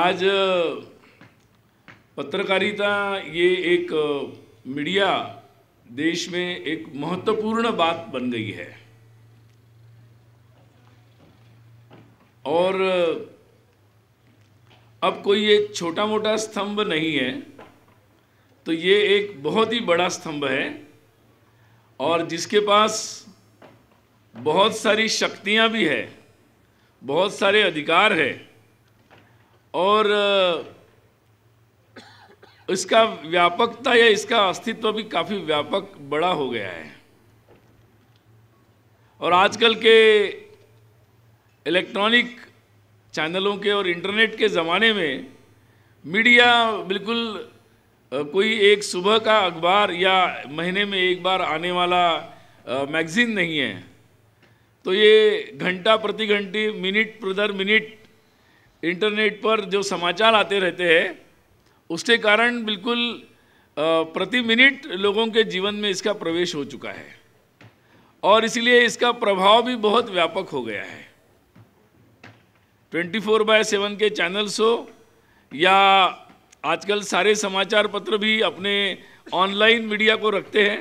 आज पत्रकारिता ये एक मीडिया देश में एक महत्वपूर्ण बात बन गई है और अब कोई एक छोटा मोटा स्तंभ नहीं है, तो ये एक बहुत ही बड़ा स्तंभ है और जिसके पास बहुत सारी शक्तियां भी है, बहुत सारे अधिकार है और इसका व्यापकता या इसका अस्तित्व भी काफ़ी व्यापक बड़ा हो गया है। और आजकल के इलेक्ट्रॉनिक चैनलों के और इंटरनेट के ज़माने में मीडिया बिल्कुल कोई एक सुबह का अखबार या महीने में एक बार आने वाला मैगज़ीन नहीं है। तो ये घंटा प्रति घंटे, मिनट दर मिनट इंटरनेट पर जो समाचार आते रहते हैं, उसके कारण बिल्कुल प्रति मिनट लोगों के जीवन में इसका प्रवेश हो चुका है और इसलिए इसका प्रभाव भी बहुत व्यापक हो गया है। 24/7 के चैनल्स हो या आजकल सारे समाचार पत्र भी अपने ऑनलाइन मीडिया को रखते हैं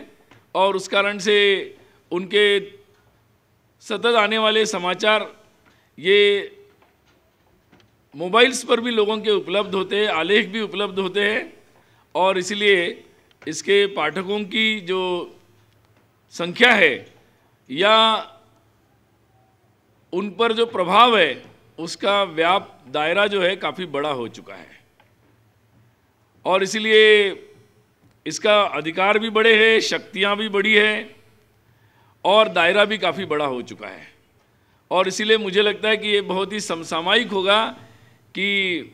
और उस कारण से उनके सतत आने वाले समाचार ये मोबाइल्स पर भी लोगों के उपलब्ध होते हैं, आलेख भी उपलब्ध होते हैं और इसलिए इसके पाठकों की जो संख्या है या उन पर जो प्रभाव है उसका दायरा जो है काफ़ी बड़ा हो चुका है और इसलिए इसका अधिकार भी बड़े हैं, शक्तियाँ भी बड़ी है और दायरा भी काफ़ी बड़ा हो चुका है। और इसीलिए मुझे लगता है कि ये बहुत ही समसामयिक होगा कि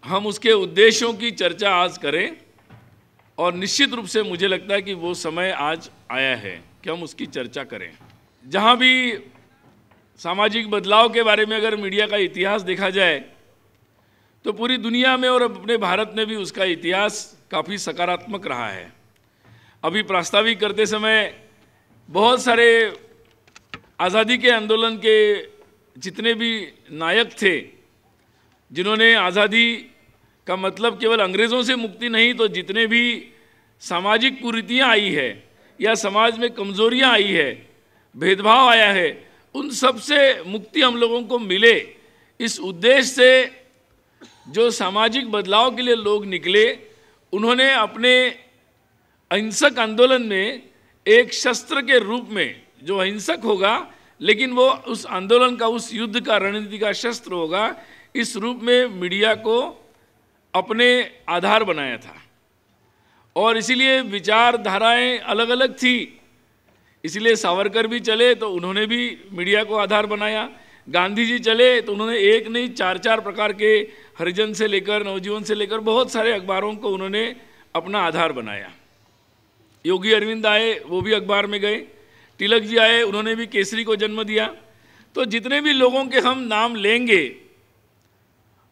हम उसके उद्देश्यों की चर्चा आज करें और निश्चित रूप से मुझे लगता है कि वो समय आज आया है कि हम उसकी चर्चा करें। जहाँ भी सामाजिक बदलाव के बारे में अगर मीडिया का इतिहास देखा जाए तो पूरी दुनिया में और अपने भारत में भी उसका इतिहास काफ़ी सकारात्मक रहा है। अभी प्रास्ताविक करते समय बहुत सारे आज़ादी के आंदोलन के जितने भी नायक थे, जिन्होंने आज़ादी का मतलब केवल अंग्रेज़ों से मुक्ति नहीं, तो जितने भी सामाजिक कुरीतियाँ आई है या समाज में कमज़ोरियाँ आई है, भेदभाव आया है, उन सब से मुक्ति हम लोगों को मिले, इस उद्देश्य से जो सामाजिक बदलाव के लिए लोग निकले, उन्होंने अपने अहिंसक आंदोलन में एक शस्त्र के रूप में, जो अहिंसक होगा लेकिन वो उस आंदोलन का, उस युद्ध का, रणनीति का शस्त्र होगा, इस रूप में मीडिया को अपने आधार बनाया था। और इसीलिए विचारधाराएं अलग अलग थी, इसलिए सावरकर भी चले तो उन्होंने भी मीडिया को आधार बनाया, गांधी जी चले तो उन्होंने एक नहीं 4 प्रकार के, हरिजन से लेकर नवजीवन से लेकर बहुत सारे अखबारों को उन्होंने अपना आधार बनाया। योगी अरविंद आए, वो भी अखबार में गए, तिलक जी आए, उन्होंने भी केसरी को जन्म दिया। तो जितने भी लोगों के हम नाम लेंगे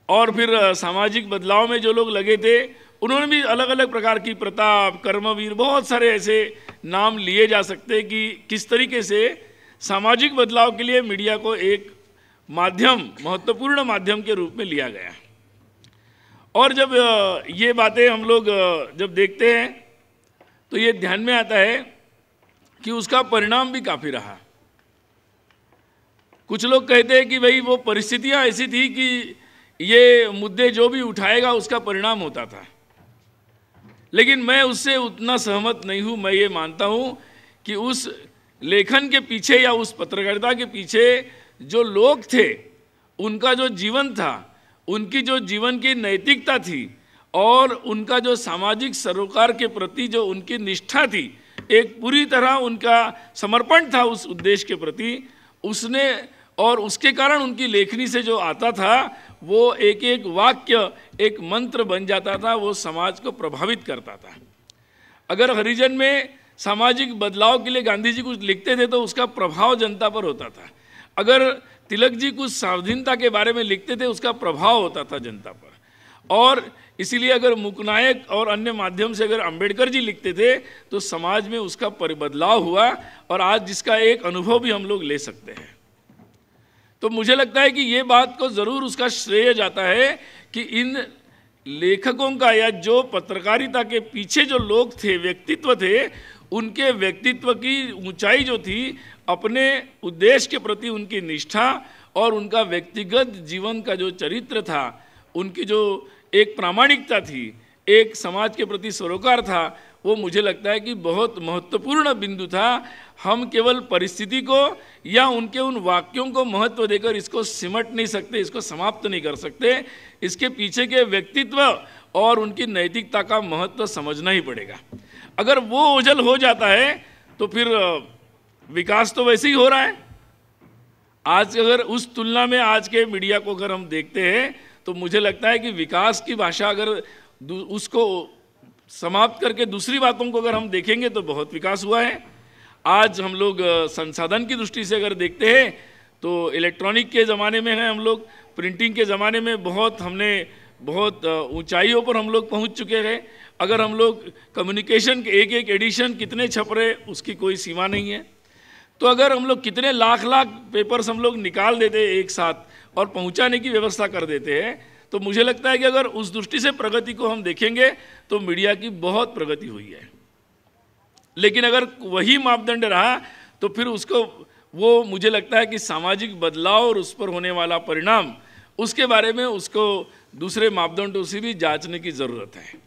और फिर सामाजिक बदलाव में जो लोग लगे थे, उन्होंने भी अलग अलग प्रकार की, प्रताप, कर्मवीर, बहुत सारे ऐसे नाम लिए जा सकते हैं कि किस तरीके से सामाजिक बदलाव के लिए मीडिया को एक माध्यम, महत्वपूर्ण माध्यम के रूप में लिया गया। और जब ये बातें हम लोग जब देखते हैं तो ये ध्यान में आता है कि उसका परिणाम भी काफ़ी रहा। कुछ लोग कहते हैं कि भाई वो परिस्थितियां ऐसी थी कि ये मुद्दे जो भी उठाएगा उसका परिणाम होता था, लेकिन मैं उससे उतना सहमत नहीं हूँ। मैं ये मानता हूँ कि उस लेखन के पीछे या उस पत्रकारिता के पीछे जो लोग थे, उनका जो जीवन था, उनकी जो जीवन की नैतिकता थी और उनका जो सामाजिक सरोकार के प्रति जो उनकी निष्ठा थी, एक पूरी तरह उनका समर्पण था उस उद्देश्य के प्रति, उसने और उसके कारण उनकी लेखनी से जो आता था वो एक एक वाक्य एक मंत्र बन जाता था, वो समाज को प्रभावित करता था। अगर हरिजन में सामाजिक बदलाव के लिए गांधी जी कुछ लिखते थे तो उसका प्रभाव जनता पर होता था। अगर तिलक जी कुछ स्वाधीनता के बारे में लिखते थे, उसका प्रभाव होता था जनता पर। और इसीलिए अगर मुकनायक और अन्य माध्यम से अगर अंबेडकर जी लिखते थे तो समाज में उसका बदलाव हुआ और आज जिसका एक अनुभव भी हम लोग ले सकते हैं। तो मुझे लगता है कि ये बात को ज़रूर उसका श्रेय जाता है कि इन लेखकों का या जो पत्रकारिता के पीछे जो लोग थे, व्यक्तित्व थे, उनके व्यक्तित्व की ऊंचाई जो थी, अपने उद्देश्य के प्रति उनकी निष्ठा और उनका व्यक्तिगत जीवन का जो चरित्र था, उनकी जो एक प्रामाणिकता थी, एक समाज के प्रति सरोकार था, वो मुझे लगता है कि बहुत महत्वपूर्ण बिंदु था। हम केवल परिस्थिति को या उनके उन वाक्यों को महत्व देकर इसको सिमट नहीं सकते, इसको समाप्त नहीं कर सकते। इसके पीछे के व्यक्तित्व और उनकी नैतिकता का महत्व समझना ही पड़ेगा। अगर वो ओझल हो जाता है तो फिर विकास तो वैसे ही हो रहा है। आज अगर उस तुलना में आज के मीडिया को अगर हम देखते हैं तो मुझे लगता है कि विकास की भाषा अगर उसको समाप्त करके दूसरी बातों को अगर हम देखेंगे तो बहुत विकास हुआ है। आज हम लोग संसाधन की दृष्टि से अगर देखते हैं तो इलेक्ट्रॉनिक के ज़माने में हैं हम लोग, प्रिंटिंग के ज़माने में हमने बहुत ऊंचाइयों पर हम लोग पहुंच चुके हैं। अगर हम लोग कम्युनिकेशन के एक एक एडिशन कितने छप रहे उसकी कोई सीमा नहीं है। तो अगर हम लोग कितने लाख पेपर्स हम लोग निकाल देते एक साथ और पहुंचाने की व्यवस्था कर देते हैं, तो मुझे लगता है कि अगर उस दृष्टि से प्रगति को हम देखेंगे तो मीडिया की बहुत प्रगति हुई है। लेकिन अगर वही मापदंड रहा तो फिर उसको वो मुझे लगता है कि सामाजिक बदलाव और उस पर होने वाला परिणाम, उसके बारे में उसको दूसरे मापदंडों से भी जांचने की ज़रूरत है।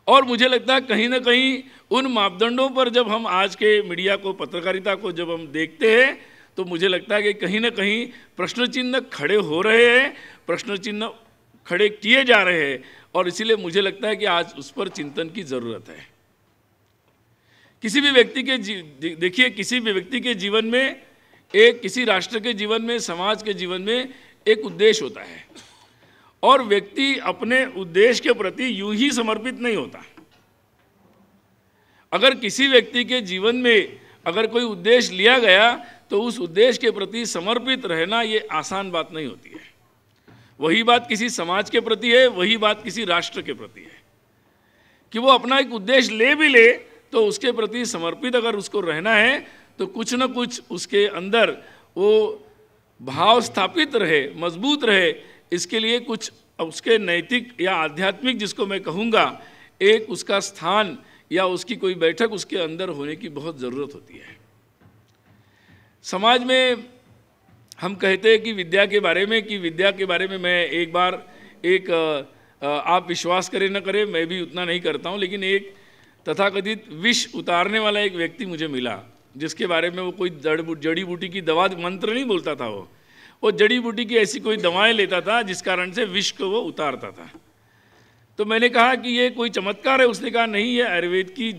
और मुझे लगता है कहीं ना कहीं उन मापदंडों पर जब हम आज के मीडिया को, पत्रकारिता को जब हम देखते हैं तो मुझे लगता है कि कहीं ना कहीं प्रश्न चिन्ह खड़े हो रहे हैं, प्रश्न चिन्ह खड़े किए जा रहे हैं। और इसीलिए मुझे लगता है कि आज उस पर चिंतन की ज़रूरत है। किसी भी व्यक्ति के देखिए, किसी भी व्यक्ति के जीवन में, किसी राष्ट्र के जीवन में, समाज के जीवन में एक उद्देश्य होता है और व्यक्ति अपने उद्देश्य के प्रति यूं ही समर्पित नहीं होता। अगर किसी व्यक्ति के जीवन में अगर कोई उद्देश्य लिया गया तो उस उद्देश्य के प्रति समर्पित रहना ये आसान बात नहीं होती है। वही बात किसी समाज के प्रति है, वही बात किसी राष्ट्र के प्रति है कि वो अपना एक उद्देश्य ले भी ले तो उसके प्रति समर्पित अगर उसको रहना है तो कुछ न कुछ उसके अंदर वो भाव स्थापित रहे, मजबूत रहे। इसके लिए कुछ उसके नैतिक या आध्यात्मिक, जिसको मैं कहूँगा, एक उसका स्थान या उसकी कोई बैठक उसके अंदर होने की बहुत ज़रूरत होती है। समाज में हम कहते हैं कि विद्या के बारे में मैं एक बार आप विश्वास करें न करें, मैं भी उतना नहीं करता हूँ, लेकिन एक तथाकथित विष उतारने वाला एक व्यक्ति मुझे मिला जिसके बारे में वो कोई जड़ी बूटी की दवा, मंत्र नहीं बोलता था, वो जड़ी बूटी की ऐसी कोई दवाएं लेता था जिस कारण से विष को वो उतारता था। तो मैंने कहा कि ये कोई चमत्कार है? उसने कहा नहीं, ये आयुर्वेद की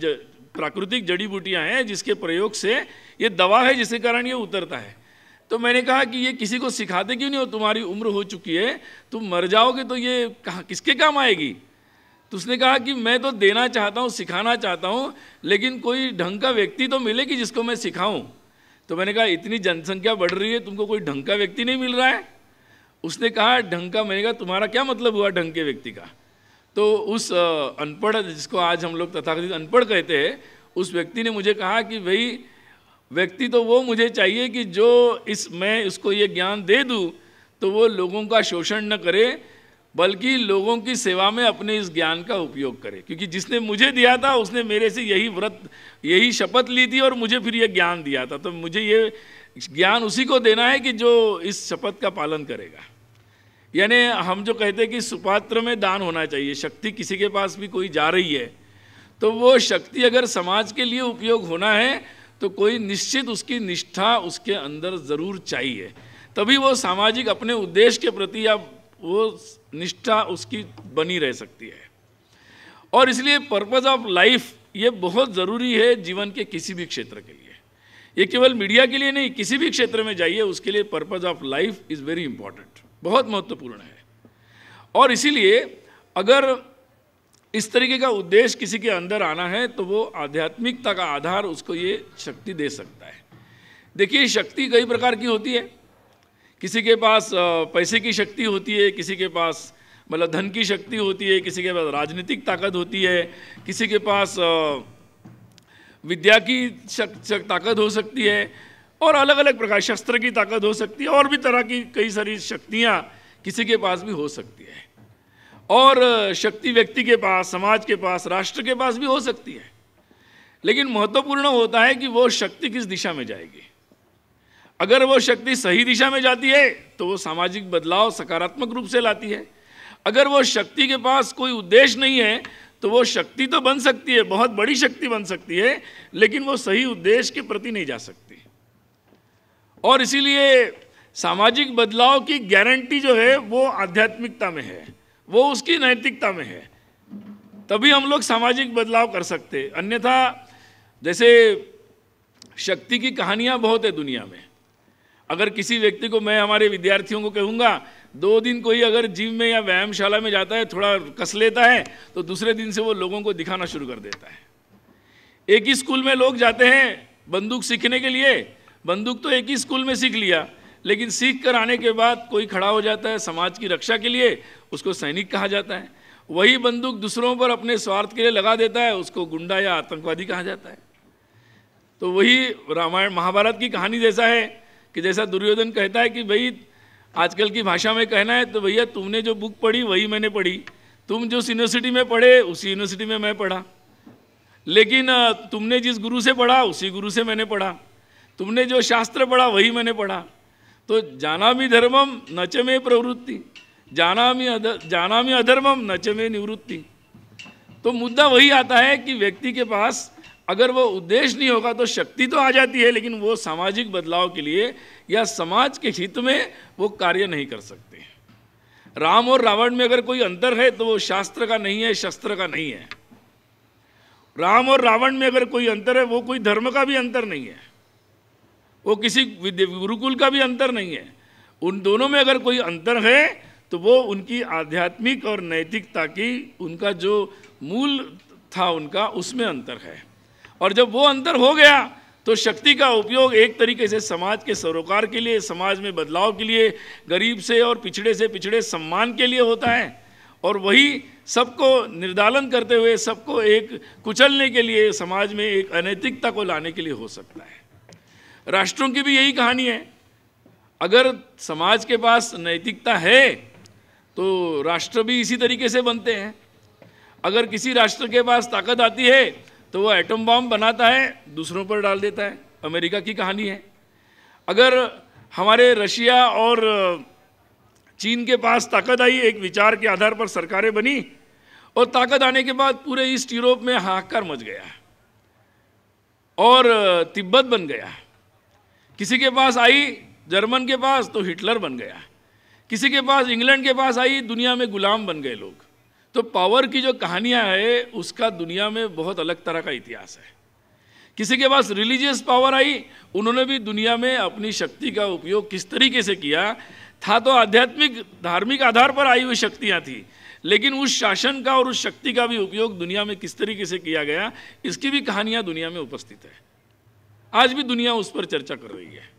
प्राकृतिक जड़ी बूटियाँ हैं जिसके प्रयोग से ये दवा है जिसके कारण ये उतरता है। तो मैंने कहा कि ये किसी को सिखाते क्यों नहीं हो? तुम्हारी उम्र हो चुकी है, तुम मर जाओगे तो ये किसके काम आएगी? तो उसने कहा कि मैं तो देना चाहता हूँ, सिखाना चाहता हूँ, लेकिन कोई ढंग का व्यक्ति तो मिले कि जिसको मैं सिखाऊं। तो मैंने कहा इतनी जनसंख्या बढ़ रही है, तुमको कोई ढंग का व्यक्ति नहीं मिल रहा है? उसने कहा ढंग का। मैंने कहा तुम्हारा क्या मतलब हुआ ढंग के व्यक्ति का? तो उस अनपढ़, जिसको आज हम लोग तथाकथित अनपढ़ कहते हैं, उस व्यक्ति ने मुझे कहा कि भाई व्यक्ति तो वो मुझे चाहिए कि जो मैं उसको ये ज्ञान दे दूँ तो वो लोगों का शोषण न करे, बल्कि लोगों की सेवा में अपने इस ज्ञान का उपयोग करे। क्योंकि जिसने मुझे दिया था उसने मेरे से यही शपथ ली थी और मुझे फिर ये ज्ञान दिया था। तो मुझे ये ज्ञान उसी को देना है कि जो इस शपथ का पालन करेगा। यानी हम जो कहते हैं कि सुपात्र में दान होना चाहिए। शक्ति किसी के पास भी कोई जा रही है तो वो शक्ति अगर समाज के लिए उपयोग होना है तो कोई निश्चित उसकी निष्ठा उसके अंदर ज़रूर चाहिए, तभी वो सामाजिक अपने उद्देश्य के प्रति या वो निष्ठा उसकी बनी रह सकती है। और इसलिए पर्पस ऑफ लाइफ ये बहुत ज़रूरी है जीवन के किसी भी क्षेत्र के लिए। ये केवल मीडिया के लिए नहीं, किसी भी क्षेत्र में जाइए उसके लिए purpose of life is very important, बहुत महत्वपूर्ण है। और इसीलिए अगर इस तरीके का उद्देश्य किसी के अंदर आना है तो वो आध्यात्मिकता का आधार उसको ये शक्ति दे सकता है। देखिए शक्ति कई प्रकार की होती है। किसी के पास पैसे की शक्ति होती है, किसी के पास मतलब धन की शक्ति होती है, किसी के पास राजनीतिक ताकत होती है, किसी के पास विद्या की ताकत हो सकती है, और अलग अलग प्रकार, शस्त्र की ताकत हो सकती है, और भी तरह की कई सारी शक्तियाँ किसी के पास भी हो सकती है। और शक्ति व्यक्ति के पास, समाज के पास, राष्ट्र के पास भी हो सकती है। लेकिन महत्वपूर्ण होता है कि वो शक्ति किस दिशा में जाएगी। अगर वो शक्ति सही दिशा में जाती है तो वो सामाजिक बदलाव सकारात्मक रूप से लाती है। अगर वो शक्ति के पास कोई उद्देश्य नहीं है तो वो शक्ति तो बन सकती है, बहुत बड़ी शक्ति बन सकती है, लेकिन वो सही उद्देश्य के प्रति नहीं जा सकती। और इसीलिए सामाजिक बदलाव की गारंटी जो है वो आध्यात्मिकता में है, वो उसकी नैतिकता में है, तभी हम लोग सामाजिक बदलाव कर सकते। अन्यथा जैसे शक्ति की कहानियाँ बहुत है दुनिया में। अगर किसी व्यक्ति को, मैं हमारे विद्यार्थियों को कहूँगा, 2 दिन कोई अगर जिम में या व्यायामशाला में जाता है, थोड़ा कस लेता है, तो दूसरे दिन से वो लोगों को दिखाना शुरू कर देता है। एक ही स्कूल में लोग जाते हैं बंदूक सीखने के लिए, बंदूक तो एक ही स्कूल में सीख लिया, लेकिन सीख कर आने के बाद कोई खड़ा हो जाता है समाज की रक्षा के लिए, उसको सैनिक कहा जाता है। वही बंदूक दूसरों पर अपने स्वार्थ के लिए लगा देता है, उसको गुंडा या आतंकवादी कहा जाता है। तो वही रामायण महाभारत की कहानी जैसा है कि जैसा दुर्योधन कहता है कि भाई आजकल की भाषा में कहना है तो भैया तुमने जो बुक पढ़ी वही मैंने पढ़ी, तुम जो यूनिवर्सिटी में पढ़े उसी यूनिवर्सिटी में मैं पढ़ा, लेकिन तुमने जिस गुरु से पढ़ा उसी गुरु से मैंने पढ़ा, तुमने जो शास्त्र पढ़ा वही मैंने पढ़ा। तो जानामि धर्मम न च मे प्रवृत्ति, जानामि अधर्मम न च मे निवृत्ति। तो मुद्दा वही आता है कि व्यक्ति के पास अगर वो उद्देश्य नहीं होगा तो शक्ति तो आ जाती है, लेकिन वो सामाजिक बदलाव के लिए या समाज के हित में वो कार्य नहीं कर सकते। राम और रावण में अगर कोई अंतर है तो वो शास्त्र का नहीं है, शस्त्र का नहीं है। राम और रावण में अगर कोई अंतर है वो कोई धर्म का भी अंतर नहीं है, वो किसी गुरुकुल का भी अंतर नहीं है। उन दोनों में अगर कोई अंतर है तो वो उनकी आध्यात्मिक और नैतिकता की, उनका जो मूल था उनका, उसमें अंतर है। और जब वो अंतर हो गया तो शक्ति का उपयोग एक तरीके से समाज के सरोकार के लिए, समाज में बदलाव के लिए, गरीब से और पिछड़े से पिछड़े सम्मान के लिए होता है, और वही सबको निर्दालन करते हुए सबको एक कुचलने के लिए, समाज में एक अनैतिकता को लाने के लिए हो सकता है। राष्ट्रों की भी यही कहानी है। अगर समाज के पास नैतिकता है तो राष्ट्र भी इसी तरीके से बनते हैं। अगर किसी राष्ट्र के पास ताकत आती है तो वो एटम बॉम्ब बनाता है, दूसरों पर डाल देता है। अमेरिका की कहानी है। अगर हमारे रशिया और चीन के पास ताकत आई, एक विचार के आधार पर सरकारें बनी, और ताकत आने के बाद पूरे ईस्ट यूरोप में हाहाकार मच गया और तिब्बत बन गया। किसी के पास आई जर्मन के पास तो हिटलर बन गया, किसी के पास इंग्लैंड के पास आई, दुनिया में गुलाम बन गए लोग। तो पावर की जो कहानियां है उसका दुनिया में बहुत अलग तरह का इतिहास है। किसी के पास रिलीजियस पावर आई, उन्होंने भी दुनिया में अपनी शक्ति का उपयोग किस तरीके से किया था। तो आध्यात्मिक धार्मिक आधार पर आई हुई शक्तियां थी, लेकिन उस शासन का और उस शक्ति का भी उपयोग दुनिया में किस तरीके से किया गया, इसकी भी कहानियां दुनिया में उपस्थित है। आज भी दुनिया उस पर चर्चा कर रही है।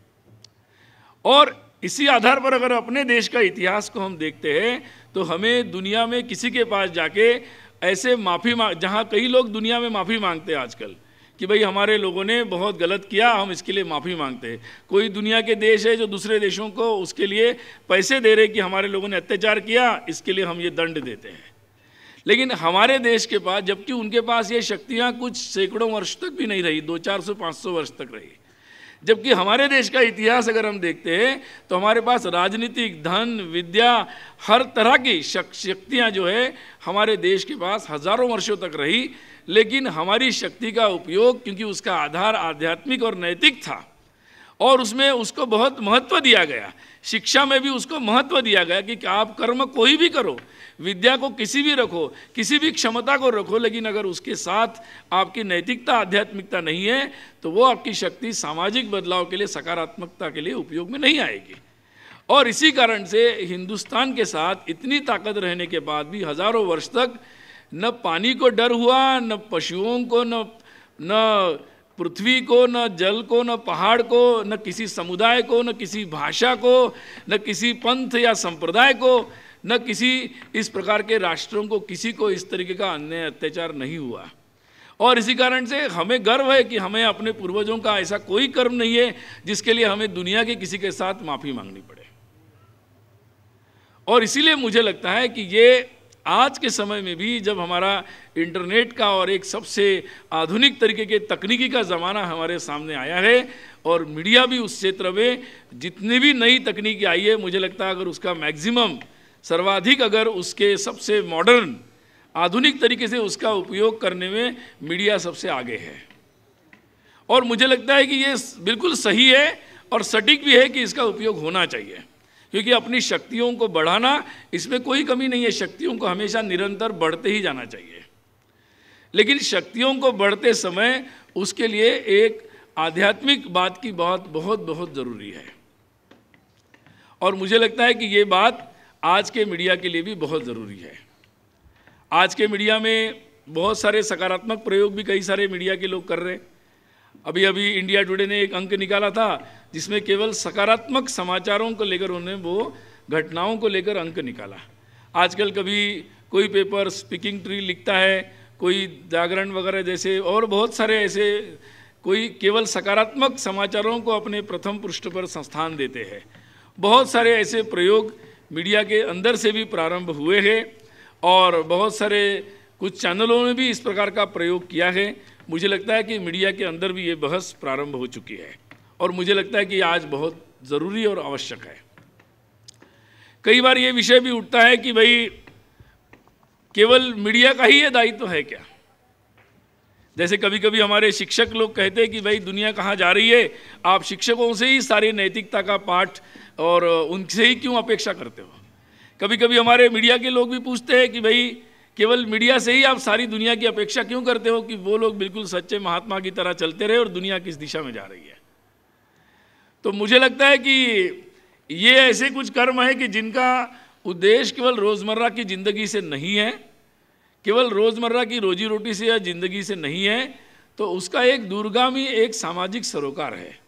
और इसी आधार पर अगर अपने देश का इतिहास को हम देखते हैं तो हमें दुनिया में किसी के पास जाके ऐसे माफ़ी जहाँ कई लोग दुनिया में माफ़ी मांगते हैं आजकल कि भाई हमारे लोगों ने बहुत गलत किया, हम इसके लिए माफ़ी मांगते हैं। कोई दुनिया के देश है जो दूसरे देशों को उसके लिए पैसे दे रहे कि हमारे लोगों ने अत्याचार किया, इसके लिए हम ये दंड देते हैं। लेकिन हमारे देश के पास, जबकि उनके पास ये शक्तियाँ कुछ सैकड़ों वर्ष तक भी नहीं रही, 200-400-500 वर्ष तक रही। जबकि हमारे देश का इतिहास अगर हम देखते हैं तो हमारे पास राजनीतिक, धन, विद्या, हर तरह की शक्तियाँ जो है हमारे देश के पास हजारों वर्षों तक रही। लेकिन हमारी शक्ति का उपयोग, क्योंकि उसका आधार आध्यात्मिक और नैतिक था और उसमें उसको बहुत महत्व दिया गया, शिक्षा में भी उसको महत्व दिया गया कि आप कर्म कोई भी करो, विद्या को किसी भी रखो, किसी भी क्षमता को रखो, लेकिन अगर उसके साथ आपकी नैतिकता, आध्यात्मिकता नहीं है तो वो आपकी शक्ति सामाजिक बदलाव के लिए, सकारात्मकता के लिए उपयोग में नहीं आएगी। और इसी कारण से हिंदुस्तान के साथ इतनी ताकत रहने के बाद भी हजारों वर्ष तक न पानी को डर हुआ, न पशुओं को, न पृथ्वी को, न जल को, न पहाड़ को, न किसी समुदाय को, न किसी भाषा को, न किसी पंथ या संप्रदाय को, न किसी इस प्रकार के राष्ट्रों को, किसी को इस तरीके का अन्याय अत्याचार नहीं हुआ। और इसी कारण से हमें गर्व है कि हमें अपने पूर्वजों का ऐसा कोई कर्म नहीं है जिसके लिए हमें दुनिया के किसी के साथ माफ़ी मांगनी पड़े। और इसीलिए मुझे लगता है कि ये आज के समय में भी जब हमारा इंटरनेट का और एक सबसे आधुनिक तरीके के तकनीकी का ज़माना हमारे सामने आया है और मीडिया भी उस क्षेत्र में जितनी भी नई तकनीकी आई है, मुझे लगता है अगर उसका मैक्सिमम सर्वाधिक अगर उसके सबसे मॉडर्न आधुनिक तरीके से उसका उपयोग करने में मीडिया सबसे आगे है। और मुझे लगता है कि ये बिल्कुल सही है और सटीक भी है कि इसका उपयोग होना चाहिए, क्योंकि अपनी शक्तियों को बढ़ाना, इसमें कोई कमी नहीं है, शक्तियों को हमेशा निरंतर बढ़ते ही जाना चाहिए। लेकिन शक्तियों को बढ़ते समय उसके लिए एक आध्यात्मिक बात की बहुत बहुत बहुत ज़रूरी है। और मुझे लगता है कि ये बात आज के मीडिया के लिए भी बहुत ज़रूरी है। आज के मीडिया में बहुत सारे सकारात्मक प्रयोग भी कई सारे मीडिया के लोग कर रहे हैं। अभी अभी इंडिया टुडे ने एक अंक निकाला था जिसमें केवल सकारात्मक समाचारों को लेकर उन्होंने वो घटनाओं को लेकर अंक निकाला। आजकल कभी कोई पेपर स्पीकिंग ट्री लिखता है, कोई जागरण वगैरह जैसे और बहुत सारे ऐसे कोई केवल सकारात्मक समाचारों को अपने प्रथम पृष्ठ पर स्थान देते हैं। बहुत सारे ऐसे प्रयोग मीडिया के अंदर से भी प्रारंभ हुए हैं और बहुत सारे कुछ चैनलों ने भी इस प्रकार का प्रयोग किया है। मुझे लगता है कि मीडिया के अंदर भी ये बहस प्रारंभ हो चुकी है और मुझे लगता है कि आज बहुत ज़रूरी और आवश्यक है। कई बार ये विषय भी उठता है कि भाई केवल मीडिया का ही ये दायित्व है क्या? जैसे कभी कभी हमारे शिक्षक लोग कहते हैं कि भाई दुनिया कहाँ जा रही है, आप शिक्षकों से ही सारी नैतिकता का पाठ और उनसे ही क्यों अपेक्षा करते हो? कभी कभी हमारे मीडिया के लोग भी पूछते हैं कि भाई केवल मीडिया से ही आप सारी दुनिया की अपेक्षा क्यों करते हो कि वो लोग बिल्कुल सच्चे महात्मा की तरह चलते रहे और दुनिया किस दिशा में जा रही है। तो मुझे लगता है कि ये ऐसे कुछ कर्म है कि जिनका उद्देश्य केवल रोज़मर्रा की ज़िंदगी से नहीं है, केवल रोज़मर्रा की रोजी रोटी से या ज़िंदगी से नहीं है, तो उसका एक दूरगामी एक सामाजिक सरोकार है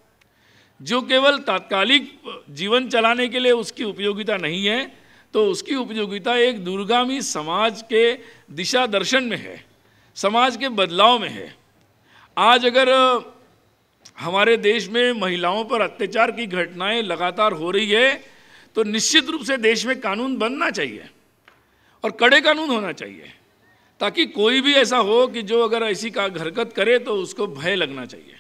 जो केवल तात्कालिक जीवन चलाने के लिए उसकी उपयोगिता नहीं है, तो उसकी उपयोगिता एक दूरगामी समाज के दिशा दर्शन में है, समाज के बदलाव में है। आज अगर हमारे देश में महिलाओं पर अत्याचार की घटनाएं लगातार हो रही है तो निश्चित रूप से देश में कानून बनना चाहिए और कड़े कानून होना चाहिए, ताकि कोई भी ऐसा हो कि जो अगर ऐसी का हरकत करे तो उसको भय लगना चाहिए।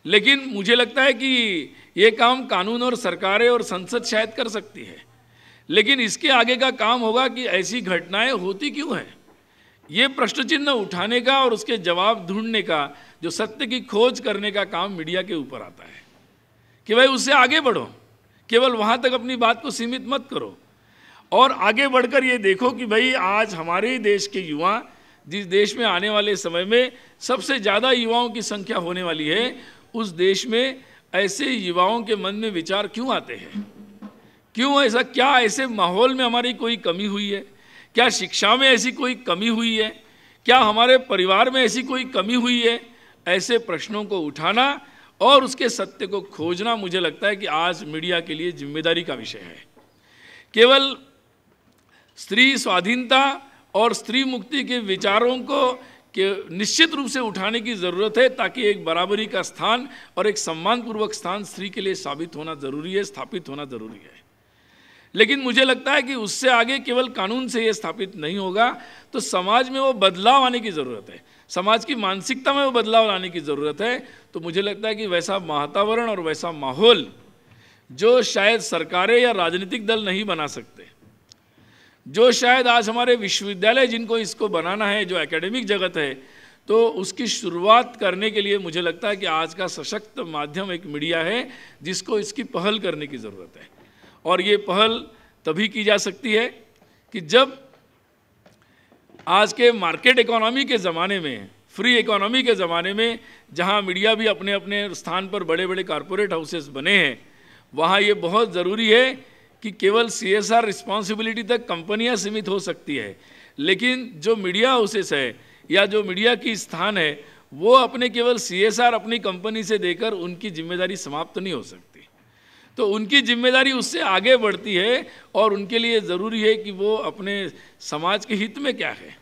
लेकिन मुझे लगता है कि ये काम कानून और सरकारें और संसद शायद कर सकती है, लेकिन इसके आगे का काम होगा कि ऐसी घटनाएं होती क्यों हैं, ये प्रश्न चिन्ह उठाने का और उसके जवाब ढूंढने का, जो सत्य की खोज करने का काम मीडिया के ऊपर आता है कि भाई उससे आगे बढ़ो, केवल वहाँ तक अपनी बात को सीमित मत करो और आगे बढ़कर ये देखो कि भाई आज हमारे देश के युवा, जिस देश में आने वाले समय में सबसे ज़्यादा युवाओं की संख्या होने वाली है, उस देश में ऐसे युवाओं के मन में विचार क्यों आते हैं, क्यों ऐसा, क्या ऐसे माहौल में हमारी कोई कमी हुई है, क्या शिक्षा में ऐसी कोई कमी हुई है, क्या हमारे परिवार में ऐसी कोई कमी हुई है? ऐसे प्रश्नों को उठाना और उसके सत्य को खोजना मुझे लगता है कि आज मीडिया के लिए जिम्मेदारी का विषय है। केवल स्त्री स्वाधीनता और स्त्री मुक्ति के विचारों को निश्चित रूप से उठाने की ज़रूरत है, ताकि एक बराबरी का स्थान और एक सम्मानपूर्वक स्थान स्त्री के लिए साबित होना ज़रूरी है, स्थापित होना ज़रूरी है। लेकिन मुझे लगता है कि उससे आगे केवल कानून से ये स्थापित नहीं होगा, तो समाज में वो बदलाव आने की ज़रूरत है, समाज की मानसिकता में वो बदलाव लाने की ज़रूरत है। तो मुझे लगता है कि वैसा वातावरण और वैसा माहौल जो शायद सरकारें या राजनीतिक दल नहीं बना सकते, जो शायद आज हमारे विश्वविद्यालय जिनको इसको बनाना है, जो एकेडमिक जगत है, तो उसकी शुरुआत करने के लिए मुझे लगता है कि आज का सशक्त माध्यम एक मीडिया है जिसको इसकी पहल करने की ज़रूरत है। और ये पहल तभी की जा सकती है कि जब आज के मार्केट इकोनॉमी के ज़माने में, फ्री इकोनॉमी के ज़माने में, जहाँ मीडिया भी अपने अपने स्थान पर बड़े बड़े कॉरपोरेट हाउसेस बने हैं, वहाँ ये बहुत ज़रूरी है कि केवल CSR रिस्पॉन्सिबिलिटी तक कंपनियाँ सीमित हो सकती है, लेकिन जो मीडिया हाउसेस है या जो मीडिया की स्थान है, वो अपने केवल CSR अपनी कंपनी से देकर उनकी जिम्मेदारी समाप्त नहीं हो सकती। तो उनकी जिम्मेदारी उससे आगे बढ़ती है और उनके लिए ज़रूरी है कि वो अपने समाज के हित में क्या है।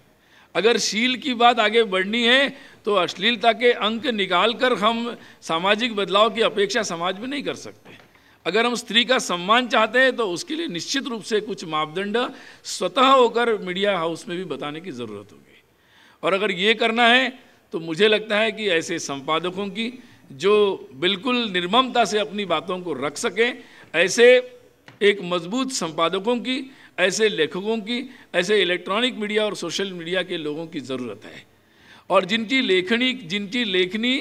अगर शील की बात आगे बढ़नी है तो अश्लीलता के अंक निकालकर हम सामाजिक बदलाव की अपेक्षा समाज में नहीं कर सकते। अगर हम स्त्री का सम्मान चाहते हैं तो उसके लिए निश्चित रूप से कुछ मापदंड स्वतः होकर मीडिया हाउस में भी बताने की ज़रूरत होगी। और अगर ये करना है तो मुझे लगता है कि ऐसे संपादकों की जो बिल्कुल निर्ममता से अपनी बातों को रख सकें, ऐसे एक मजबूत संपादकों की, ऐसे लेखकों की, ऐसे इलेक्ट्रॉनिक मीडिया और सोशल मीडिया के लोगों की ज़रूरत है। और जिनकी लेखनी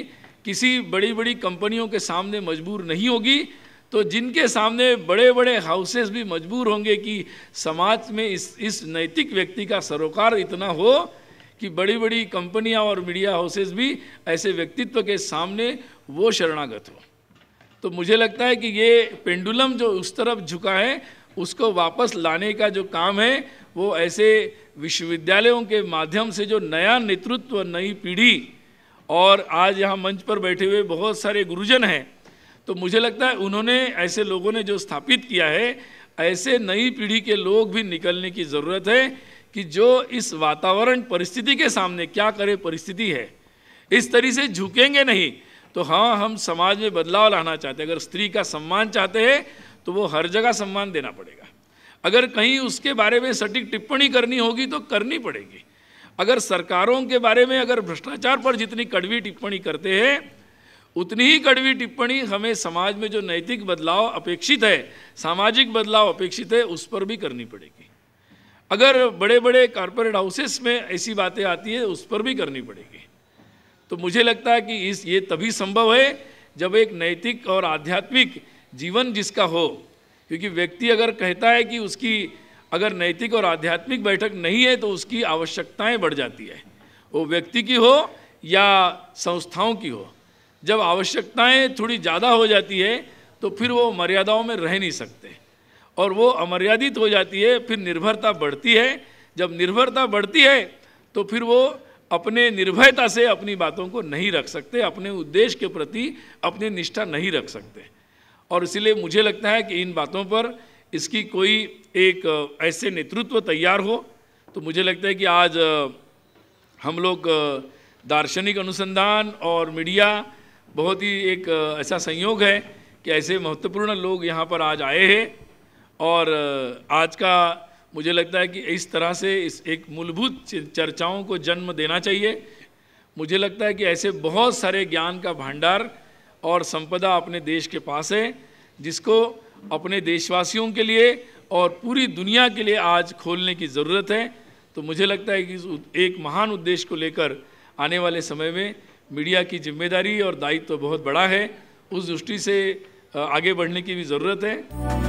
किसी बड़ी बड़ी कंपनियों के सामने मजबूर नहीं होगी, तो जिनके सामने बड़े बड़े हाउसेस भी मजबूर होंगे कि समाज में इस नैतिक व्यक्ति का सरोकार इतना हो कि बड़ी बड़ी कंपनियां और मीडिया हाउसेस भी ऐसे व्यक्तित्व के सामने वो शरणागत हो। तो मुझे लगता है कि ये पेंडुलम जो उस तरफ झुका है, उसको वापस लाने का जो काम है वो ऐसे विश्वविद्यालयों के माध्यम से जो नया नेतृत्व, नई पीढ़ी, और आज यहाँ मंच पर बैठे हुए बहुत सारे गुरुजन हैं, तो मुझे लगता है उन्होंने, ऐसे लोगों ने जो स्थापित किया है, ऐसे नई पीढ़ी के लोग भी निकलने की ज़रूरत है कि जो इस वातावरण परिस्थिति के सामने, क्या करे परिस्थिति है, इस तरह से झुकेंगे नहीं। तो हाँ, हम समाज में बदलाव लाना चाहते हैं। अगर स्त्री का सम्मान चाहते हैं तो वो हर जगह सम्मान देना पड़ेगा। अगर कहीं उसके बारे में सटीक टिप्पणी करनी होगी तो करनी पड़ेगी। अगर सरकारों के बारे में अगर भ्रष्टाचार पर जितनी कड़वी टिप्पणी करते हैं, उतनी ही कड़वी टिप्पणी हमें समाज में जो नैतिक बदलाव अपेक्षित है, सामाजिक बदलाव अपेक्षित है, उस पर भी करनी पड़ेगी। अगर बड़े बड़े कॉरपोरेट हाउसेस में ऐसी बातें आती है, उस पर भी करनी पड़ेगी। तो मुझे लगता है कि ये तभी संभव है जब एक नैतिक और आध्यात्मिक जीवन जिसका हो। क्योंकि व्यक्ति अगर कहता है कि उसकी अगर नैतिक और आध्यात्मिक बैठक नहीं है तो उसकी आवश्यकताएं बढ़ जाती है, वो व्यक्ति की हो या संस्थाओं की हो। जब आवश्यकताएं थोड़ी ज़्यादा हो जाती है तो फिर वो मर्यादाओं में रह नहीं सकते और वो अमर्यादित हो जाती है, फिर निर्भरता बढ़ती है। जब निर्भरता बढ़ती है तो फिर वो अपने निर्भयता से अपनी बातों को नहीं रख सकते, अपने उद्देश्य के प्रति अपनी निष्ठा नहीं रख सकते। और इसलिए मुझे लगता है कि इन बातों पर इसकी कोई एक ऐसे नेतृत्व तैयार हो। तो मुझे लगता है कि आज हम लोग दार्शनिक अनुसंधान और मीडिया बहुत ही एक ऐसा संयोग है कि ऐसे महत्वपूर्ण लोग यहाँ पर आज आए हैं। और आज का मुझे लगता है कि इस तरह से इस एक मूलभूत चर्चाओं को जन्म देना चाहिए। मुझे लगता है कि ऐसे बहुत सारे ज्ञान का भंडार और संपदा अपने देश के पास है, जिसको अपने देशवासियों के लिए और पूरी दुनिया के लिए आज खोलने की ज़रूरत है। तो मुझे लगता है कि एक महान उद्देश्य को लेकर आने वाले समय में मीडिया की जिम्मेदारी और दायित्व तो बहुत बड़ा है। उस दृष्टि से आगे बढ़ने की भी ज़रूरत है।